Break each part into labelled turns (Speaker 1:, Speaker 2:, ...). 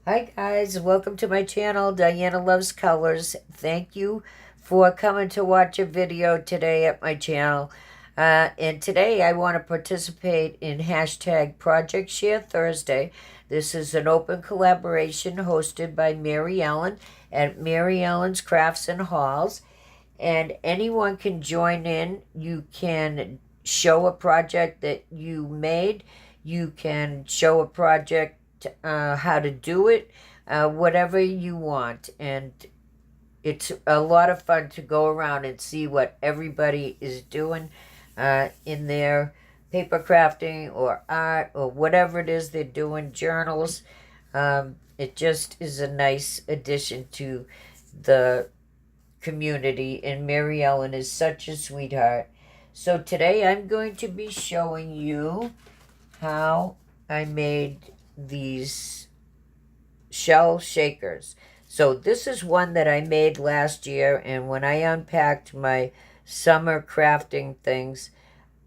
Speaker 1: Hi guys, welcome to my channel, Diana Loves Colors. Thank you for coming to watch a video today at my channel. And today I want to participate in hashtag Project Share Thursday. This is an open collaboration hosted by Mary Ellen at Mary Ellen's Crafts and Halls. And anyone can join in. You can show a project that you made. You can show a project, how to do it, whatever you want. And it's a lot of fun to go around and see what everybody is doing in their paper crafting or art or whatever it is they're doing, journals. It just is a nice addition to the community, and Mary Ellen is such a sweetheart. So today I'm going to be showing you how I made these shell shakers. So this is one that I made last year, and when I unpacked my summer crafting things,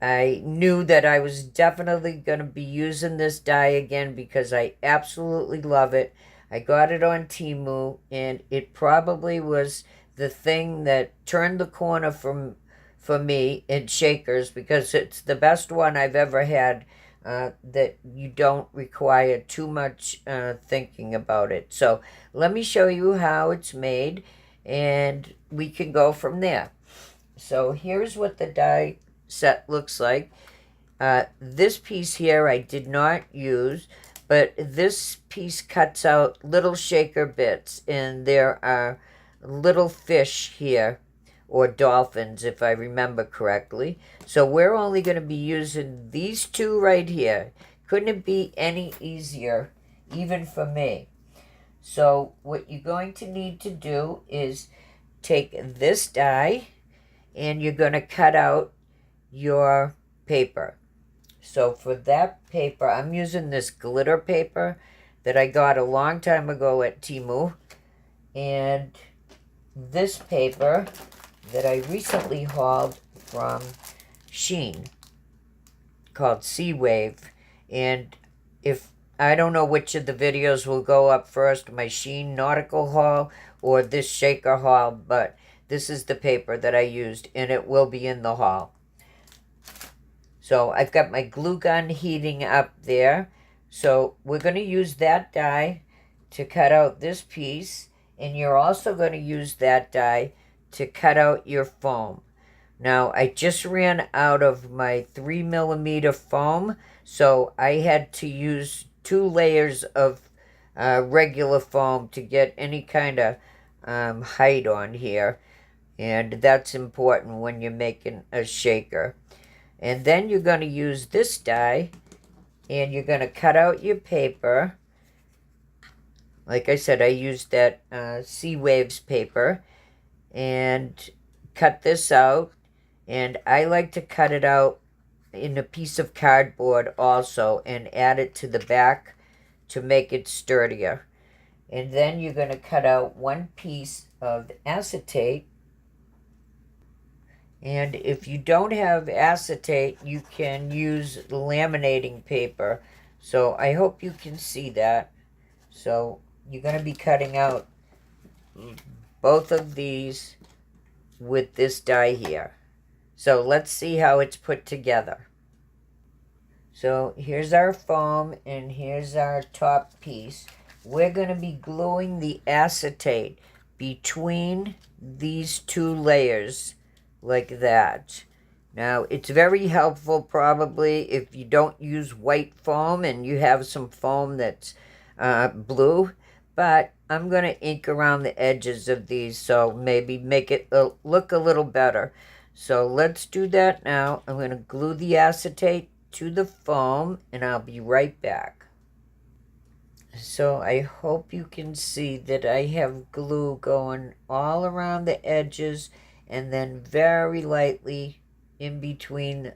Speaker 1: I knew that I was definitely going to be using this die again because I absolutely love it. I got it on Temu, and it probably was the thing that turned the corner for me in shakers because it's the best one I've ever had, that you don't require too much thinking about it. So let me show you how it's made, and we can go from there. So here's what the die set looks like. This piece here I did not use, but this piece cuts out little shaker bits, and there are little fish here, or dolphins if I remember correctly. So we're only going to be using these two right here. Couldn't it be any easier, even for me? So what you're going to need to do is take this die, and you're going to cut out your paper. So for that paper, I'm using this glitter paper that I got a long time ago at Temu. And this paper that I recently hauled from Sheen called Sea Wave. And if I don't know which of the videos will go up first, my Sheen nautical haul or this shaker haul, but this is the paper that I used, and it will be in the haul. So I've got my glue gun heating up there. So we're going to use that die to cut out this piece, and you're also going to use that die to cut out your foam. Now, I just ran out of my 3mm foam, so I had to use 2 layers of regular foam to get any kind of height on here. And that's important when you're making a shaker. And then you're going to use this die, and you're going to cut out your paper. Like I said, I used that Sea Waves paper, and cut this out. And I like to cut it out in a piece of cardboard also and add it to the back to make it sturdier. And then you're going to cut out 1 piece of acetate. And if you don't have acetate, you can use laminating paper. So I hope you can see that. So you're going to be cutting out both of these with this die here. So let's see how it's put together. So here's our foam, and here's our top piece. We're going to be gluing the acetate between these 2 layers like that. Now, it's very helpful probably if you don't use white foam and you have some foam that's blue, but I'm going to ink around the edges of these, so maybe make it look a little better. So let's do that now. I'm going to glue the acetate to the foam, and I'll be right back. So I hope you can see that I have glue going all around the edges and then very lightly in between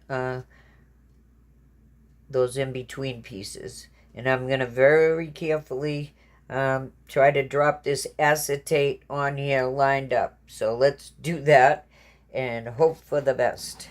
Speaker 1: those in-between pieces. And I'm going to very carefully try to drop this acetate on here lined up. So let's do that and hope for the best.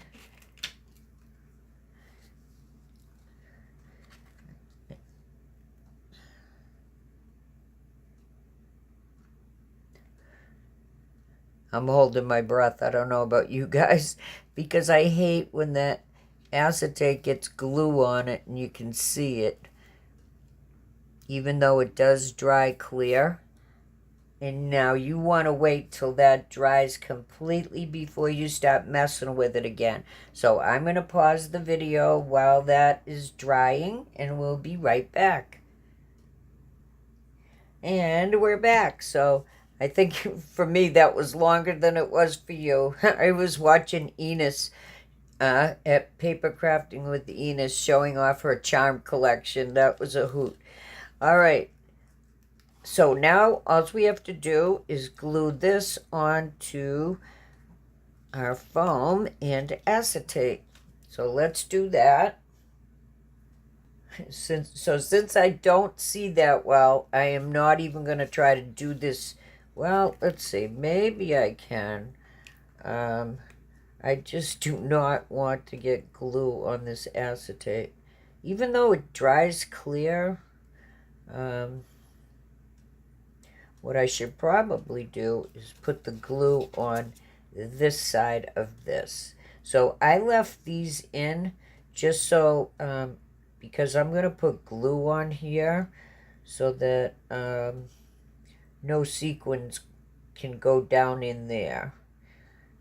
Speaker 1: I'm holding my breath. I don't know about you guys, because I hate when that acetate gets glue on it and you can see it, even though it does dry clear. And now you want to wait till that dries completely before you start messing with it again. So I'm going to pause the video while that is drying, and we'll be right back. And we're back. So I think for me that was longer than it was for you. I was watching Enos at Paper Crafting with Enos showing off her charm collection. That was a hoot. All right. So now all we have to do is glue this onto our foam and acetate. So let's do that. Since I don't see that well, I am not even going to try to do this. Well, let's see. Maybe I can. I just do not want to get glue on this acetate. Even though it dries clear, what I should probably do is put the glue on this side of this. So I left these in just so, because I'm going to put glue on here so that no sequins can go down in there.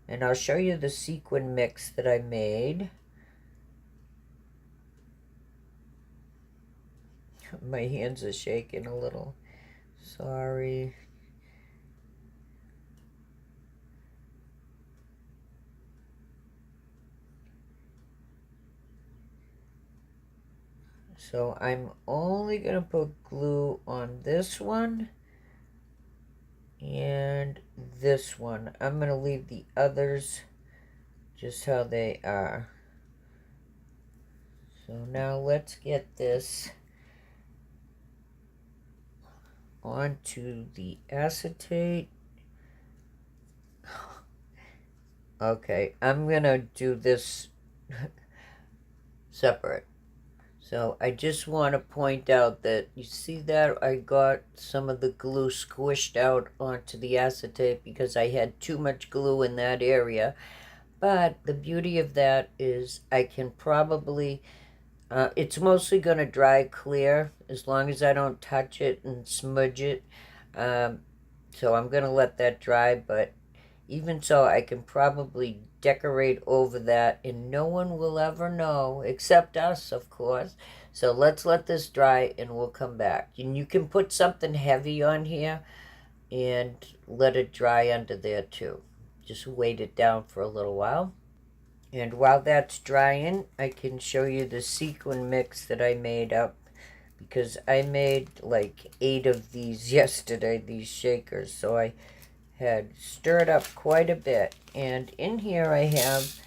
Speaker 1: And I'll show you the sequin mix that I made. My hands are shaking a little. Sorry. So I'm only going to put glue on this one and this one. I'm going to leave the others just how they are. So now let's get this onto the acetate. Okay, I'm going to do this separate. So I just want to point out that you see that I got some of the glue squished out onto the acetate because I had too much glue in that area. But the beauty of that is I can probably, it's mostly going to dry clear as long as I don't touch it and smudge it. So I'm going to let that dry, but even so, I can probably decorate over that and no one will ever know, except us, of course. So let's let this dry and we'll come back. And you can put something heavy on here and let it dry under there too. Just weight it down for a little while. And while that's drying, I can show you the sequin mix that I made up, because I made like 8 of these yesterday, these shakers. So I had stirred up quite a bit. And in here I have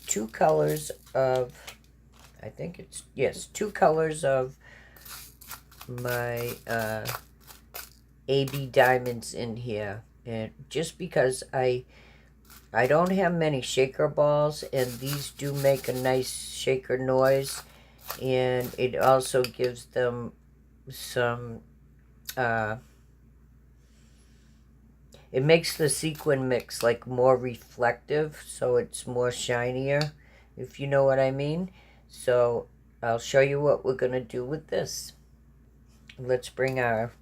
Speaker 1: 2 colors of, I think it's, yes, 2 colors of my AB diamonds in here. And just because I don't have many shaker balls, and these do make a nice shaker noise, and it also gives them some, it makes the sequin mix like more reflective, so it's more shinier, if you know what I mean. So I'll show you what we're going to do with this. Let's bring our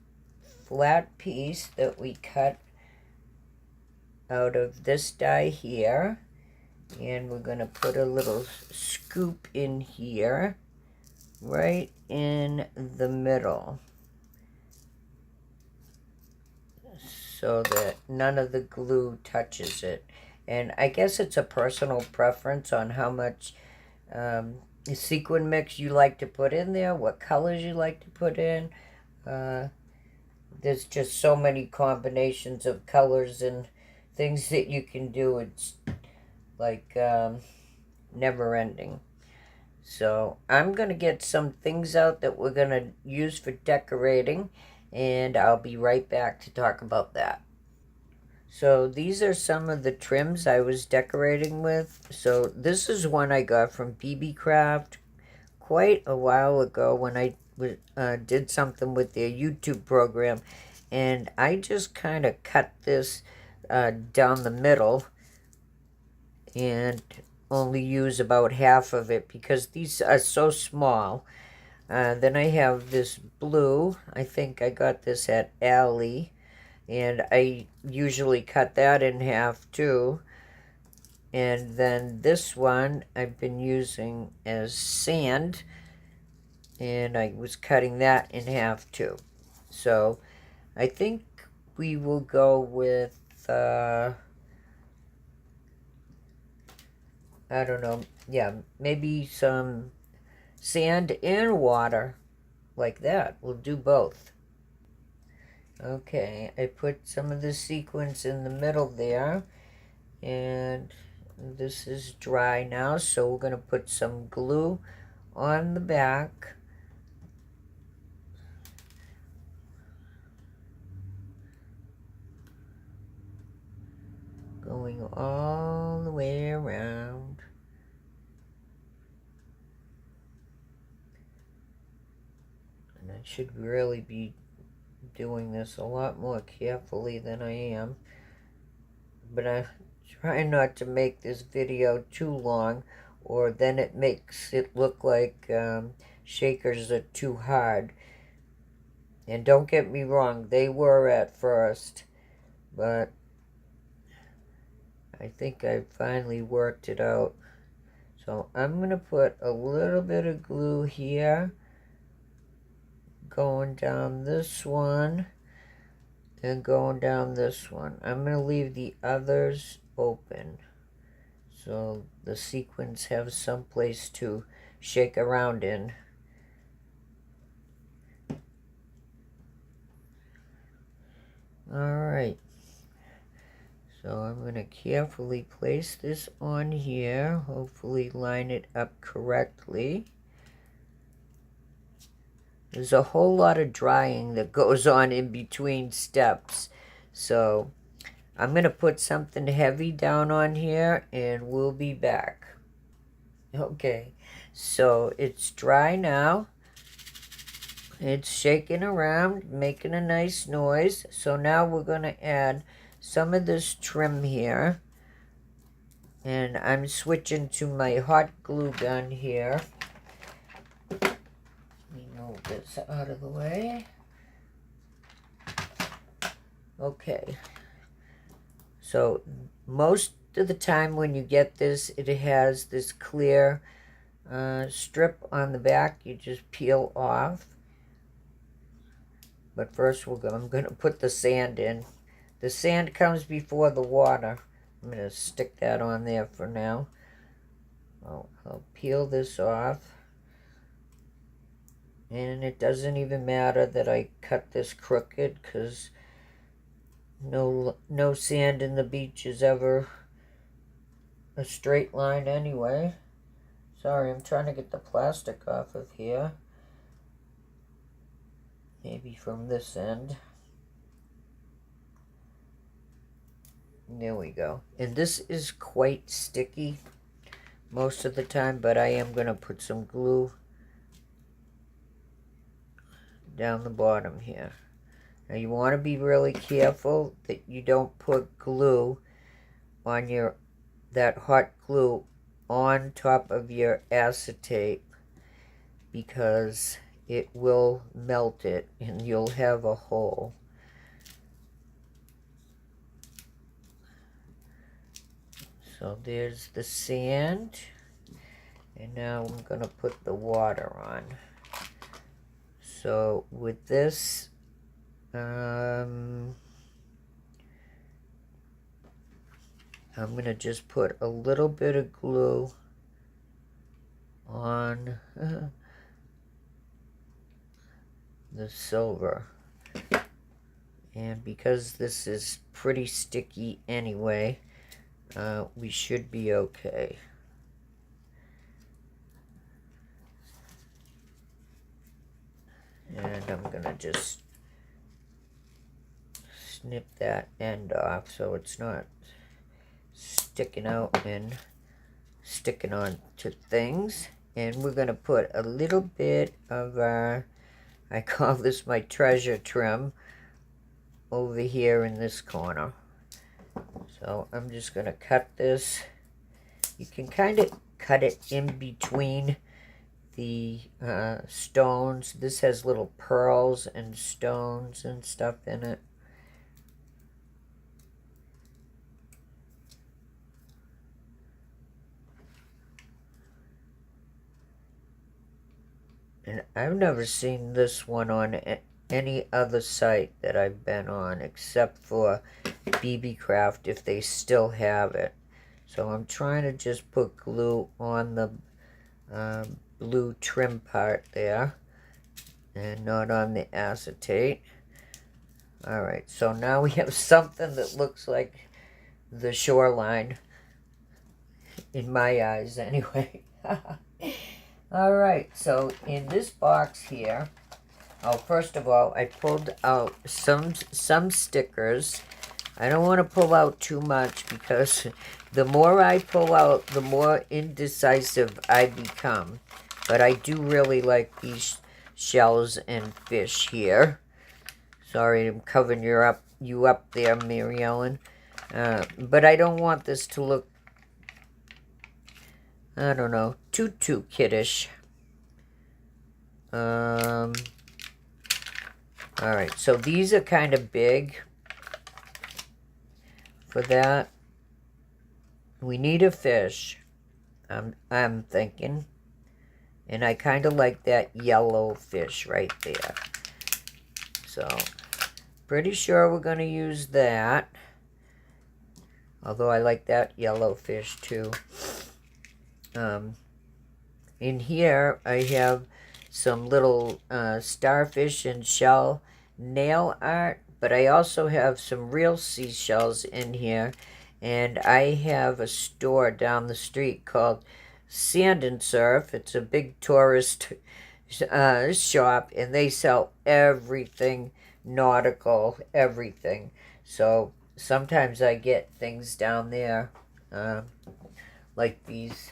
Speaker 1: flat piece that we cut out of this die here, and we're going to put a little scoop in here, right in the middle, so that none of the glue touches it. And I guess it's a personal preference on how much sequin mix you like to put in there, what colors you like to put in. There's just so many combinations of colors and things that you can do. It's like never ending. So I'm going to get some things out that we're going to use for decorating, and I'll be right back to talk about that. So these are some of the trims I was decorating with. So this is one I got from Beebeecraft quite a while ago when I did something with their YouTube program. And I just kind of cut this down the middle and only use about half of it because these are so small. Then I have this blue. I think I got this at Alley, and I usually cut that in half too. And then this one I've been using as sand, and I was cutting that in half too. So I think we will go with, I don't know, yeah, maybe some sand and water, like that. We'll do both. Okay, I put some of the sequins in the middle there, and this is dry now, so we're going to put some glue on the back. Going all the way around. And I should really be doing this a lot more carefully than I am. But I'm trying not to make this video too long, or then it makes it look like shakers are too hard. And don't get me wrong, they were at first, but I think I finally worked it out. So I'm going to put a little bit of glue here, going down this one, and going down this one. I'm going to leave the others open, so the sequins have some place to shake around in. Alright, so I'm going to carefully place this on here, hopefully line it up correctly. There's a whole lot of drying that goes on in between steps, so I'm going to put something heavy down on here and we'll be back. Okay, so it's dry now. It's shaking around, making a nice noise. So now we're going to add some of this trim here. And I'm switching to my hot glue gun here. Let me move this out of the way. Okay. So most of the time when you get this, it has this clear strip on the back. You just peel off. But first I'm going to put the sand in. The sand comes before the water. I'm going to stick that on there for now. I'll peel this off. And it doesn't even matter that I cut this crooked, because no sand in the beach is ever a straight line anyway. Sorry, I'm trying to get the plastic off of here. Maybe from this end. There we go. And this is quite sticky most of the time, but I am going to put some glue down the bottom here. Now you want to be really careful that you don't put glue on that hot glue on top of your acetate, because it will melt it and you'll have a hole. So there's the sand, and now I'm going to put the water on. So with this, I'm going to just put a little bit of glue on the silver. And because this is pretty sticky anyway, we should be okay. And I'm going to just snip that end off so it's not sticking out and sticking on to things. And we're going to put a little bit of I call this my treasure trim, over here in this corner. So I'm just going to cut this. You can kind of cut it in between the stones. This has little pearls and stones and stuff in it. And I've never seen this one on any other site that I've been on except for Beebeecraft, if they still have it. So I'm trying to just put glue on the blue trim part there and not on the acetate. Alright, so now we have something that looks like the shoreline, in my eyes anyway. Alright, so in this box here, oh, first of all, I pulled out some stickers. I don't want to pull out too much because the more I pull out, the more indecisive I become. But I do really like these shells and fish here. Sorry, I'm covering you up there, Mary Ellen. But I don't want this to look, I don't know, too kiddish. Alright, so these are kind of big for that. We need a fish, I'm thinking. And I kind of like that yellow fish right there. So, pretty sure we're going to use that. Although I like that yellow fish too. In here, I have some little starfish and shell nail art. But I also have some real seashells in here. And I have a store down the street called Sand and Surf. It's a big tourist shop, and they sell everything nautical, everything. So sometimes I get things down there, like these.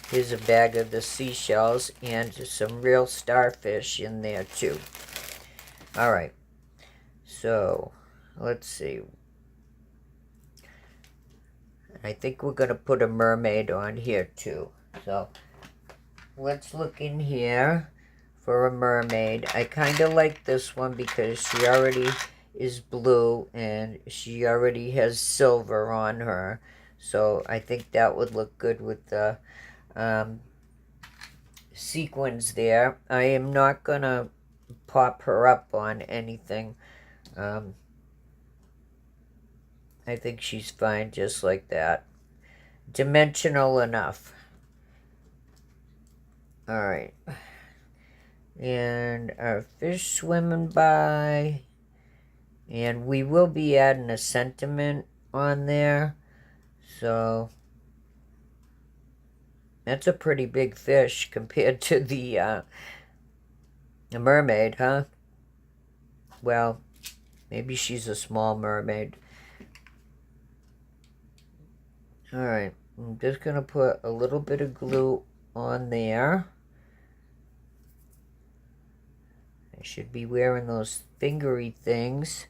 Speaker 1: Here's a bag of the seashells and some real starfish in there too. All right, so let's see. I think we're going to put a mermaid on here too. So let's look in here for a mermaid. I kind of like this one because she already is blue and she already has silver on her. So I think that would look good with the sequins there. I am not going to pop her up on anything. I think she's fine just like that. Dimensional enough. Alright. And our fish swimming by. And we will be adding a sentiment on there. So that's a pretty big fish compared to the mermaid, huh? Well, maybe she's a small mermaid. Alright, I'm just going to put a little bit of glue on there. I should be wearing those fingery things.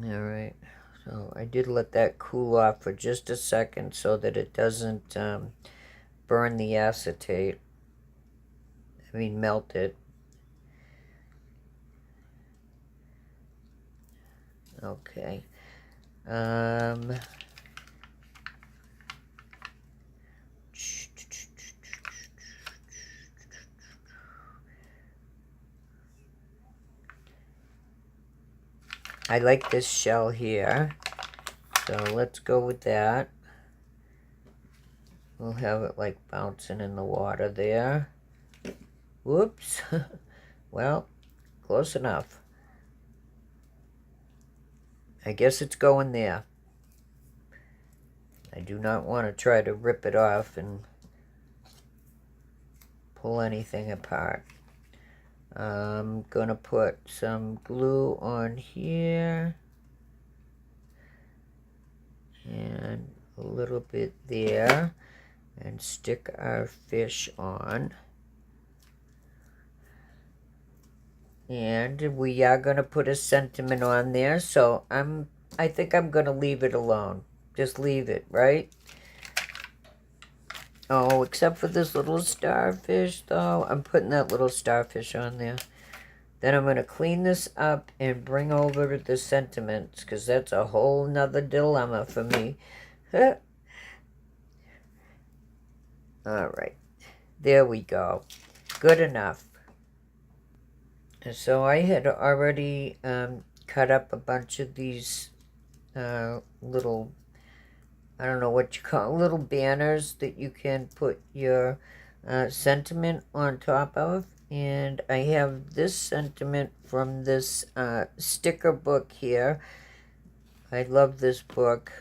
Speaker 1: Alright, so I did let that cool off for just a second so that it doesn't burn the acetate. I mean, melt it. Okay. I like this shell here, so let's go with that. We'll have it like bouncing in the water there. Whoops. Well, close enough. I guess it's going there. I do not want to try to rip it off and pull anything apart. I'm going to put some glue on here. And a little bit there. And stick our fish on. And we are going to put a sentiment on there, so I think I'm going to leave it alone. Just leave it, right? Oh, except for this little starfish, though. I'm putting that little starfish on there. Then I'm going to clean this up and bring over the sentiments, because that's a whole nother dilemma for me. All right. There we go. Good enough. So I had already cut up a bunch of these little, I don't know what you call, little banners that you can put your sentiment on top of. And I have this sentiment from this sticker book here. I love this book.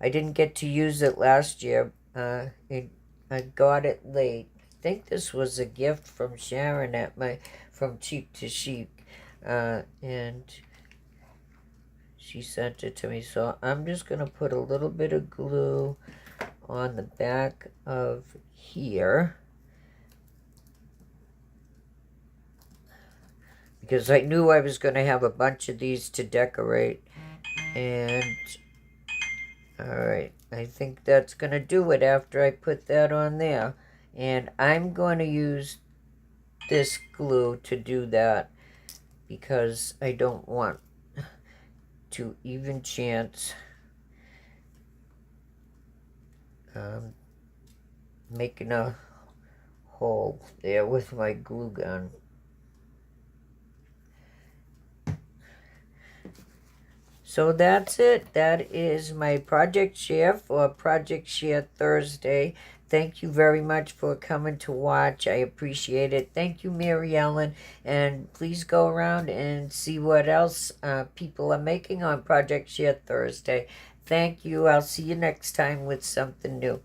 Speaker 1: I didn't get to use it last year. I got it late. I think this was a gift from Sharon from Cheek to Chic. And she sent it to me. So I'm just going to put a little bit of glue on the back of here, because I knew I was going to have a bunch of these to decorate. And alright, I think that's going to do it after I put that on there. And I'm going to use this glue to do that, because I don't want to even chance making a hole there with my glue gun. So that's it. That is my project share for Project Share Thursday. Thank you very much for coming to watch. I appreciate it. Thank you, Mary Ellen. And please go around and see what else people are making on Project Share Thursday. Thank you. I'll see you next time with something new.